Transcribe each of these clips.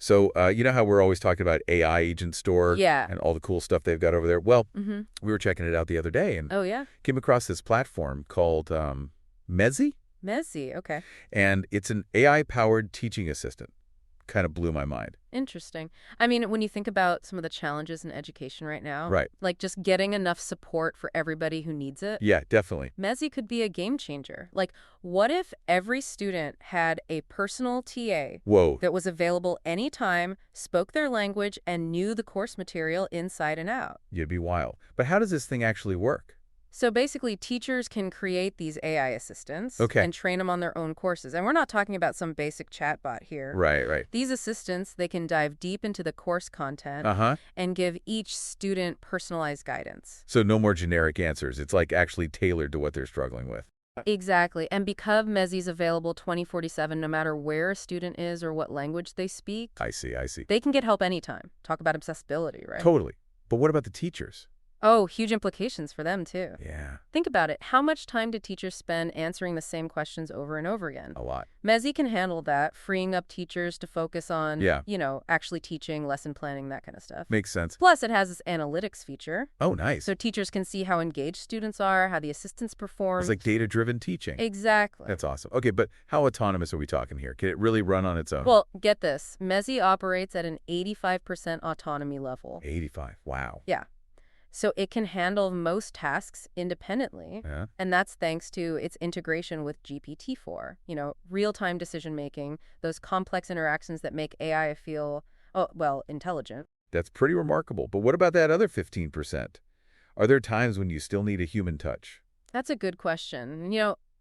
So, you know how we're always talking about AI Agent Store Yeah. and all the cool stuff they've got over there? Well, Mm-hmm. we were checking it out the other day and Oh, yeah? came across this platform called Mezi, Messy. Okay. and it's an AI-powered teaching assistant. Kind of blew my mind. Interesting. I mean, when you think about some of the challenges in education right now, Right. like just getting enough support for everybody who needs it, Yeah, definitely. Mezi could be a game changer. Like, what if every student had a personal TA Whoa. that was available anytime, spoke their language, and knew the course material inside and out? You'd be wild. But how does this thing actually work? So basically, teachers can create these AI assistants Okay. and train them on their own courses. And we're not talking about some basic chatbot here. Right, right. These assistants, they can dive deep into the course content Uh-huh. and give each student personalized guidance. So no more generic answers. It's like actually tailored to what they're struggling with. Exactly. And because Mezi's available 24/7, no matter where a student is or what language they speak, I see, I see. they can get help anytime. Talk about accessibility, right? Totally. But what about the teachers? Oh, huge implications for them, too. Yeah, Think about it. How much time do teachers spend answering the same questions over and over again? a lot. Mezi can handle that, freeing up teachers to focus on, Yeah. actually teaching, lesson planning, that kind of stuff. Makes sense. Plus, it has this analytics feature. Oh, nice. So teachers can see how engaged students are, how the assistants perform. It's like data-driven teaching. Exactly. That's awesome. Okay, but how autonomous are we talking here? Can it really run on its own? Well, get this. Mezi operates at an 85% autonomy level. 85. Wow. Yeah. So it can handle most tasks independently, Yeah. and that's thanks to its integration with GPT-4. Real-time decision-making, those complex interactions that make AI feel, intelligent. That's pretty remarkable. But what about that other 15%? Are there times when you still need a human touch? That's a good question.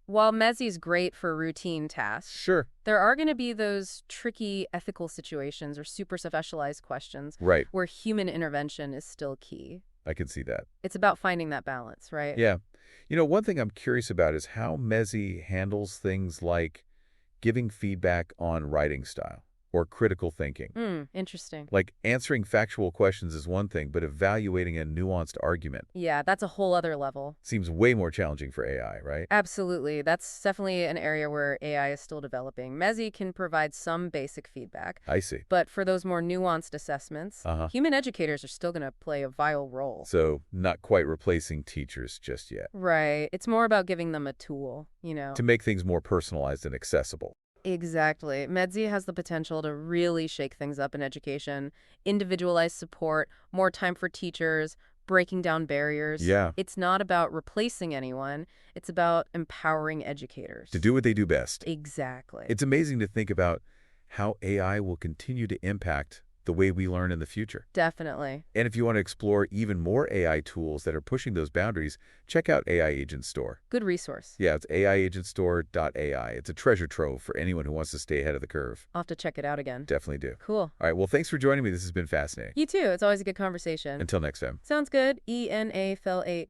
While Mezi's great for routine tasks, Sure. there are going to be those tricky ethical situations or super specialized questions Right. where human intervention is still key. I can see that. It's about finding that balance, right? Yeah. One thing I'm curious about is how Mezi handles things like giving feedback on writing style or critical thinking. Interesting. Like answering factual questions is one thing, but evaluating a nuanced argument Yeah, that's a whole other level. seems way more challenging for AI, right? Absolutely. That's definitely an area where AI is still developing. Mezi can provide some basic feedback, I see. but for those more nuanced assessments, Uh-huh. human educators are still going to play a vital role. So not quite replacing teachers just yet. Right. It's more about giving them a tool, To make things more personalized and accessible. Exactly. Mezi has the potential to really shake things up in education, individualized support, more time for teachers, breaking down barriers. Yeah. It's not about replacing anyone. It's about empowering educators. To do what they do best. Exactly. It's amazing to think about how AI will continue to impact the way we learn in the future. Definitely. And if you want to explore even more AI tools that are pushing those boundaries, check out AI Agent Store. Good resource. Yeah, it's aiagentstore.ai. It's a treasure trove for anyone who wants to stay ahead of the curve. I'll have to check it out again. Definitely do. Cool. All right, well, thanks for joining me. This has been fascinating. You too. It's always a good conversation. Until next time. Sounds good. ENA fell 8.